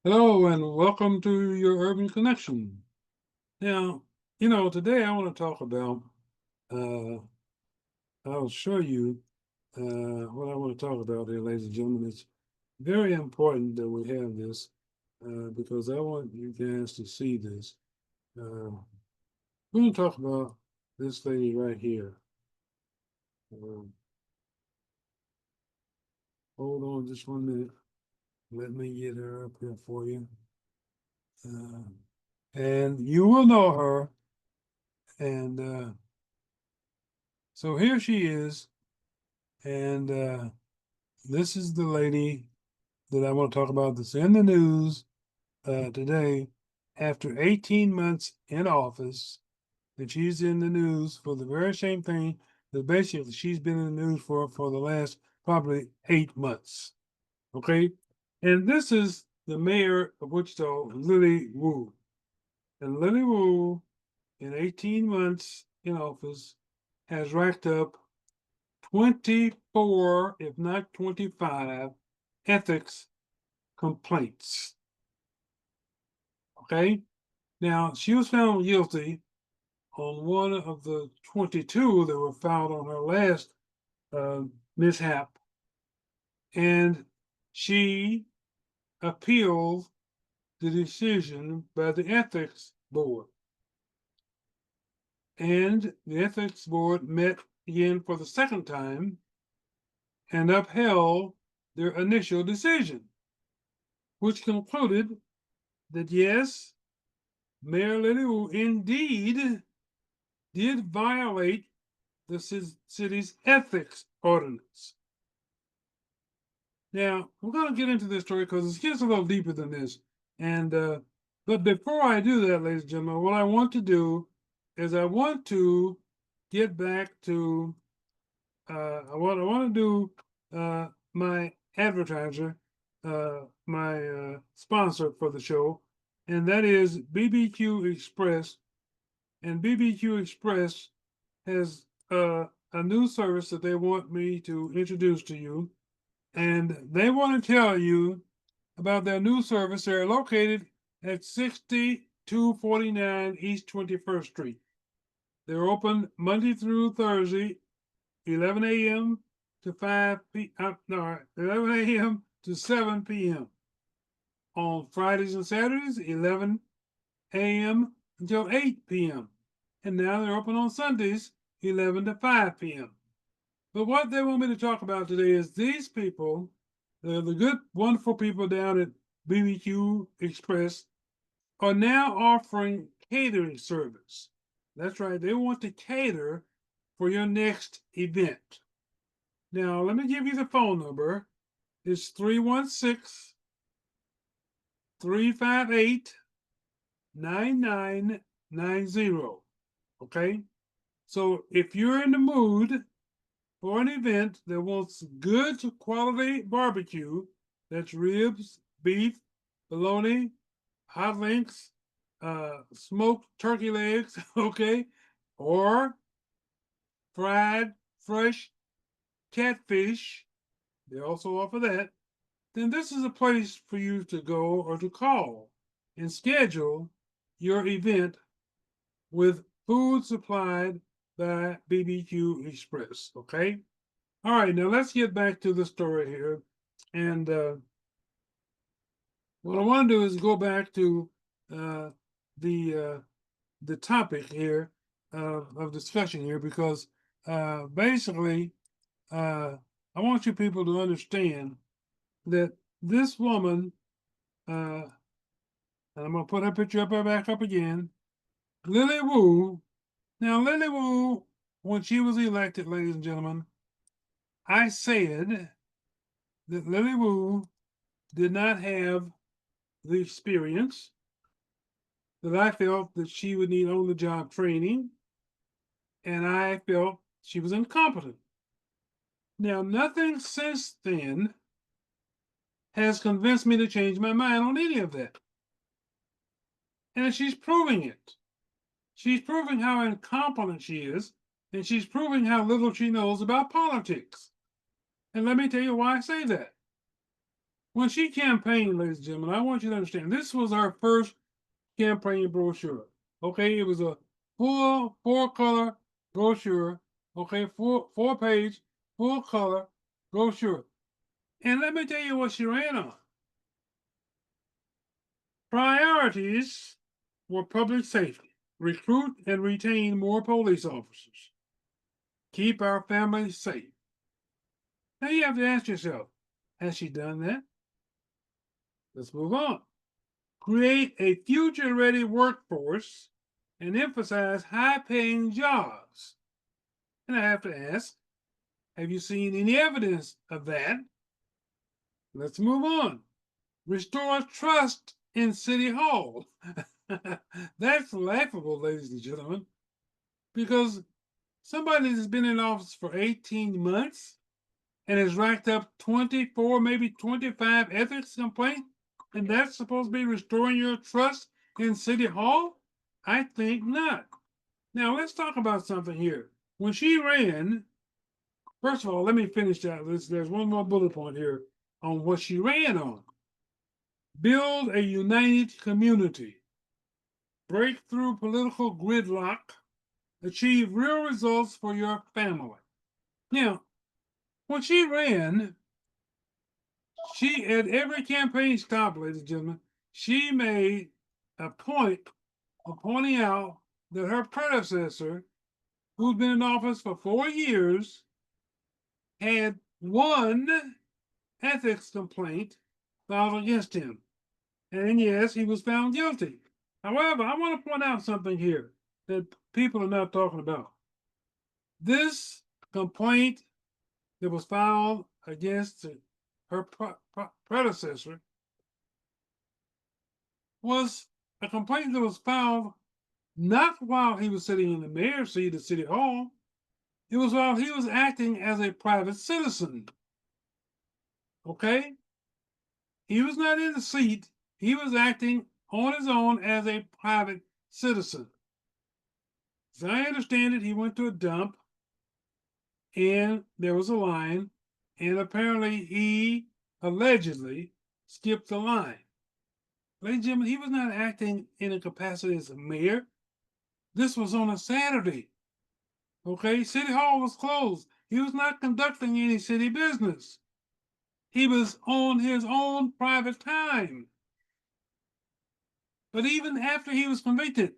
Hello and welcome to your Urban Connection. Now, today I want to talk about, uh, I'll show you what I want to talk about here, ladies and gentlemen. It's very important that we have this because I want you guys to see this. We're going to talk about this lady right here. Um, Hold on just 1 minute. Let me get her up here for you. Uh, and you will know her. And so here she is. And this is the lady that I want to talk about that's in the news today after 18 months in office. That she's in the news for the very same thing that basically she's been in the news for the last probably 8 months. Okay. And this is the mayor of Wichita, Lilly Wu. And Lilly Wu, in 18 months in office, has racked up 24, if not 25, ethics complaints. Okay? Now, she was found guilty on one of the 22 that were filed on her last uh, mishap, and she appealed the decision by the ethics board. And the ethics board met again for the second time and upheld their initial decision, which concluded that yes, Mayor Lilly Wu indeed did violate the city's ethics ordinance. Now, we're going to get into this story because it gets a little deeper than this. And but before I do that, ladies and gentlemen, what I want to do is I want to get back to I want to do my advertiser, my sponsor for the show, and that is BBQ Express. And BBQ Express has a new service that they want me to introduce to you. And they want to tell you about their new service. They're located at 6249 East 21st Street. They're open Monday through Thursday, 11 a.m. to 5 p.m. No, 11 a.m. to 7 p.m. On Fridays and Saturdays, 11 a.m. until 8 p.m. And now they're open on Sundays, 11 to 5 p.m. But what they want me to talk about today is these people, the good, wonderful people down at BBQ Express, are now offering catering service. That's right, they want to cater for your next event. Now, let me give you the phone number. It's 316 358 9990. Okay? So if you're in the mood for an event that wants good quality barbecue, that's ribs, beef, bologna, hot links, smoked turkey legs, okay, or fried fresh catfish, they also offer that, then this is a place for you to go or to call and schedule your event with food supplied by BBQ Express, okay? All right, now let's get back to the story here. And what I want to do is go back to uh, the uh, the topic here of discussion here because basically I want you people to understand that this woman, and I'm gonna put her picture up back up again, Lilly Wu. Now Lilly Wu, when she was elected, ladies and gentlemen, I said that Lilly Wu did not have the experience, that I felt that she would need on the job training, and I felt she was incompetent. Now, nothing since then has convinced me to change my mind on any of that. And she's proving it. She's proving how incompetent she is, and she's proving how little she knows about politics. And let me tell you why I say that. When she campaigned, ladies and gentlemen, I want you to understand this was her first campaign brochure. Okay, it was a full 4-color brochure. Okay, four page, full color brochure. And let me tell you what she ran on. Priorities were public safety, recruit and retain more police officers, keep our families safe. Now you have to ask yourself, has she done that? Let's move on. Create a future ready workforce and emphasize high paying jobs. And I have to ask, have you seen any evidence of that? Let's move on. Restore trust in City Hall. That's laughable, ladies and gentlemen, because somebody that's been in office for 18 months and has racked up 24, maybe 25 ethics complaints, and that's supposed to be restoring your trust in City Hall? I think not. Now, let's talk about something here. When she ran, first of all, let me finish that. There's one more bullet point here on what she ran on. Build a united community, break through political gridlock, achieve real results for your family. Now, when she ran, she, at every campaign stop, ladies and gentlemen, she made a point of pointing out that her predecessor, who's been in office for 4 years, had one ethics complaint filed against him. And yes, he was found guilty. However, I want to point out something here that people are not talking about. This complaint that was filed against her predecessor was a complaint that was filed not while he was sitting in the mayor's seat at City Hall. It was while he was acting as a private citizen. Okay? He was not in the seat. He was acting on his own as a private citizen. As I understand it, he went to a dump and there was a line, and apparently he allegedly skipped the line. Ladies and gentlemen, he was not acting in a capacity as a mayor. This was on a Saturday. Okay, City Hall was closed. He was not conducting any city business. He was on his own private time. But even after he was convicted,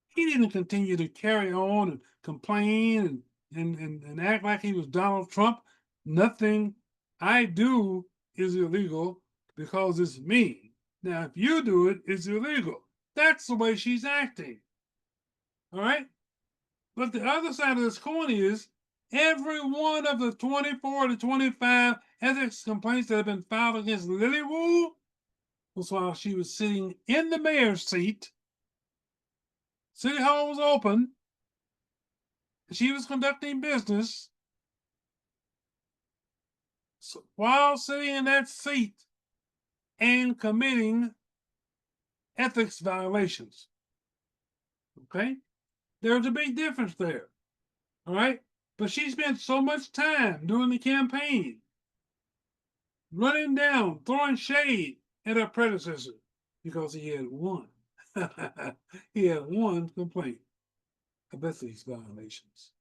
he didn't continue to carry on and complain and act like he was Donald Trump. Nothing I do is illegal because it's me. Now, if you do it, it's illegal. That's the way she's acting. All right? But the other side of this coin is every one of the 24 to 25 ethics complaints that have been filed against Lilly Wu was while she was sitting in the mayor's seat. City Hall was open. She was conducting business while sitting in that seat and committing ethics violations. Okay? There's a big difference there. All right? But she spent so much time during the campaign running down, throwing shade at her predecessor because he had one. He had one complaint of ethics violations.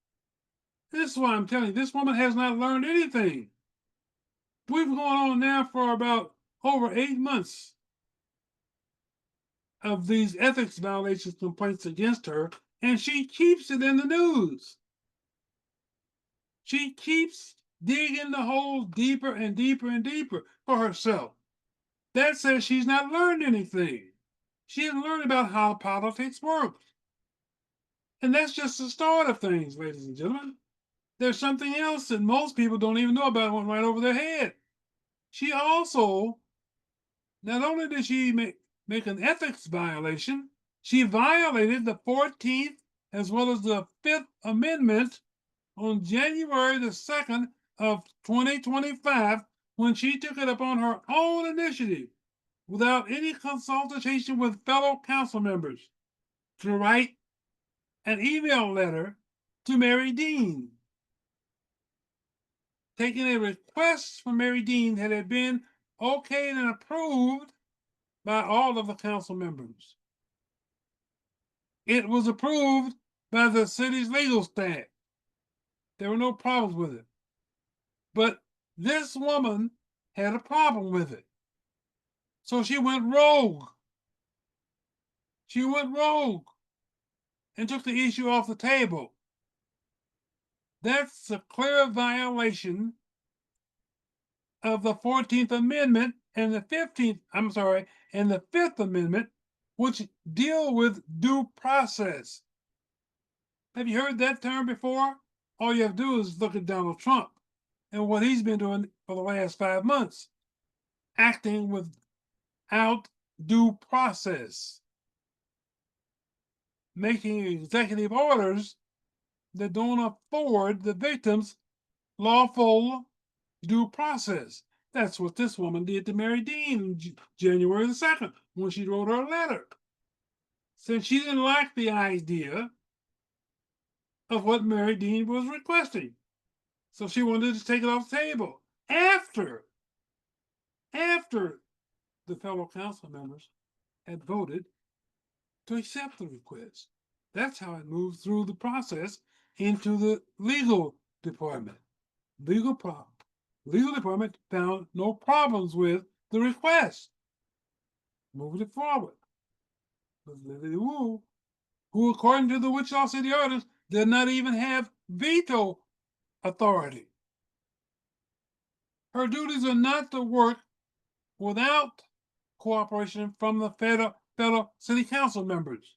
This is why I'm telling you, this woman has not learned anything. We've gone on now for about over 8 months of these ethics violations complaints against her, and she keeps it in the news. She keeps digging the hole deeper and deeper and deeper for herself. That says she's not learned anything. She hasn't learned about how politics works. And that's just the start of things, ladies and gentlemen. There's something else that most people don't even know about. It went right over their head. She also, not only did she make an ethics violation, she violated the 14th as well as the 5th Amendment on January the 2nd of 2025 when she took it upon her own initiative without any consultation with fellow council members to write an email letter to Mary Dean, taking a request from Mary Dean that had been okayed and approved by all of the council members. It was approved by the city's legal staff. There were no problems with it. But this woman had a problem with it. So she went rogue. She went rogue and took the issue off the table. That's a clear violation of the 14th Amendment and the 5th Amendment, which deal with due process. Have you heard that term before? All you have to do is look at Donald Trump and what he's been doing for the last 5 months, acting without due process, making executive orders that don't afford the victims lawful due process. That's what this woman did to Mary Dean on January the 2nd when she wrote her letter. Since she didn't like the idea of what Mary Dean was requesting. So she wanted to take it off the table after the fellow council members had voted to accept the request. That's how it moved through the process into the legal department. Legal department found no problems with the request. Moving it forward. But Lilly Wu, who according to the Wichita City ordinance did not even have veto authority. Her duties are not to work without cooperation from the fellow city council members.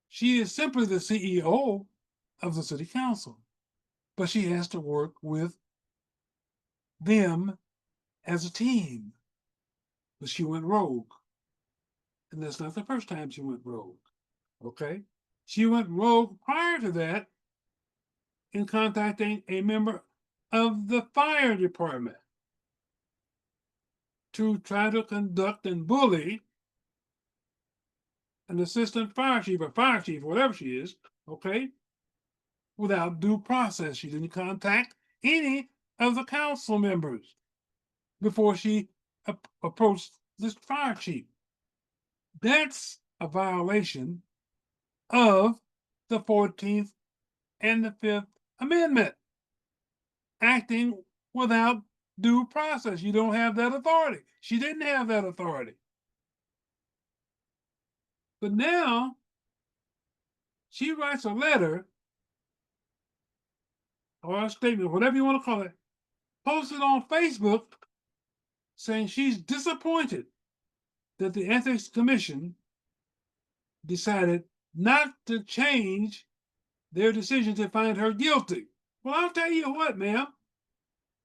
She is simply the CEO of the city council, but she has to work with them as a team. But she went rogue. And that's not the first time she went rogue. Okay? She went rogue prior to that in contacting a member of the fire department to try to conduct and bully an assistant fire chief or fire chief, whatever she is, okay, without due process. She didn't contact any of the council members before she approached this fire chief. That's a violation of the 14th and the 5th Amendment. Acting without due process. You don't have that authority. She didn't have that authority. But now she writes a letter or a statement, whatever you want to call it, posted on Facebook saying she's disappointed that the Ethics Commission decided not to change their decision to find her guilty. Well, I'll tell you what, ma'am,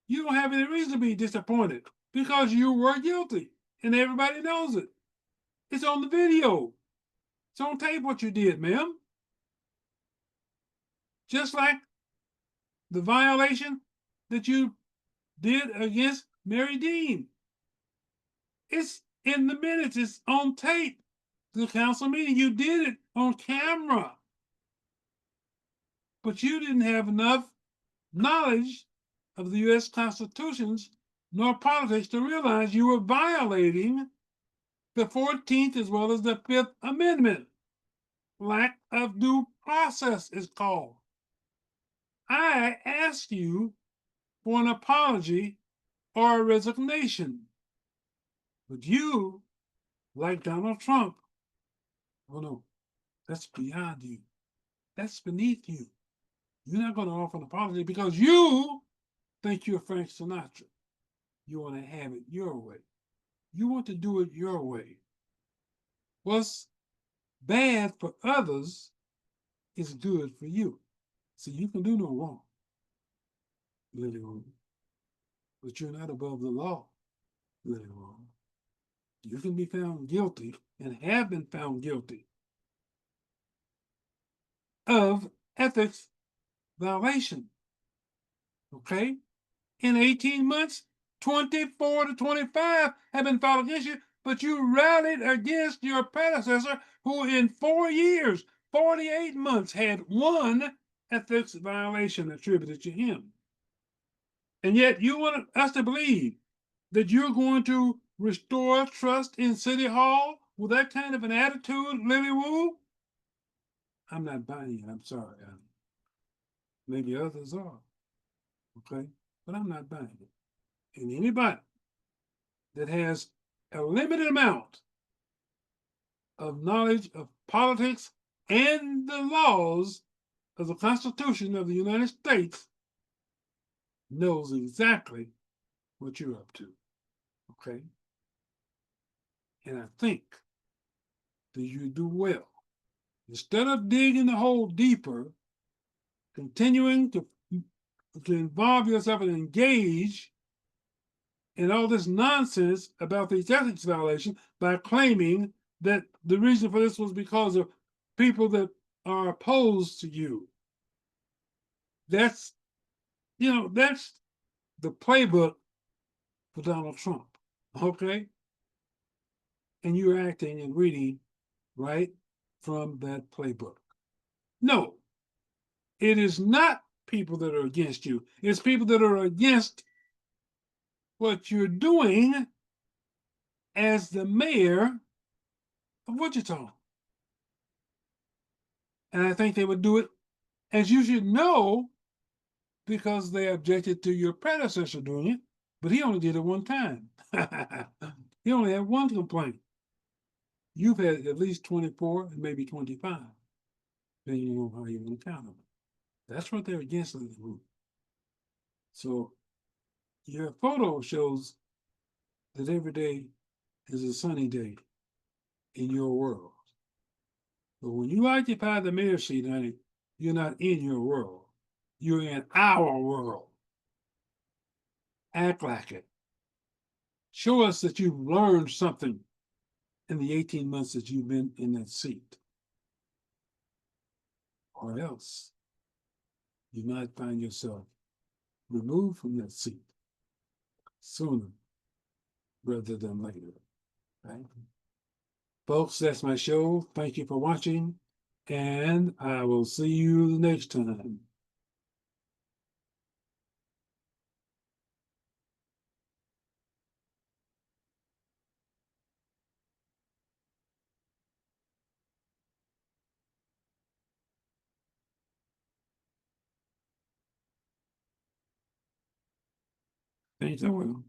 you don't have any reason to be disappointed because you were guilty and everybody knows it. It's on the video. It's on tape what you did, ma'am. Just like the violation that you did against Mary Dean. It's in the minutes. It's on tape. The council meeting. You did it on camera. But you didn't have enough knowledge of the U.S. Constitutions nor politics to realize you were violating the 14th as well as the 5th Amendment. Lack of due process is called. I ask you for an apology or a resignation. But you, like Donald Trump, oh no, that's beyond you. That's beneath you. You're not going to offer an apology because you think you're Frank Sinatra. You want to have it your way. You want to do it your way. What's bad for others is good for you. So you can do no wrong, Lilly Wu. But you're not above the law, Lilly Wu. You can be found guilty and have been found guilty of ethics violation. Okay? In 18 months, 24 to 25 have been filed against you, but you rallied against your predecessor who in 4 years, 48 months, had one ethics violation attributed to him. And yet you want us to believe that you're going to restore trust in City Hall with that kind of an attitude, Lilly Wu? I'm not buying it. I'm sorry. Maybe others are. Okay. But I'm not buying it. And anybody that has a limited amount of knowledge of politics and the laws of the Constitution of the United States knows exactly what you're up to. Okay. And I think that you do well. Instead of digging the hole deeper, continuing to involve yourself and engage in all this nonsense about these ethics violations by claiming that the reason for this was because of people that are opposed to you. That's, that's the playbook for Donald Trump. Okay? And you're acting and reading right from that playbook. No, it is not people that are against you. It's people that are against what you're doing as the mayor of Wichita. And I think they would do it, as you should know, because they objected to your predecessor doing it, but he only did it one time. He only had one complaint. You've had at least 24 and maybe 25, depending on how you want to count them. That's what they're against in the group. So your photo shows that every day is a sunny day in your world. But when you occupy the mayor's seat, honey, you're not in your world. You're in our world. Act like it. Show us that you've learned something in the 18 months that you've been in that seat. Or else you might find yourself removed from that seat sooner rather than later. Right? Folks, that's my show. Thank you for watching, and I will see you the next time. Thanks, I will.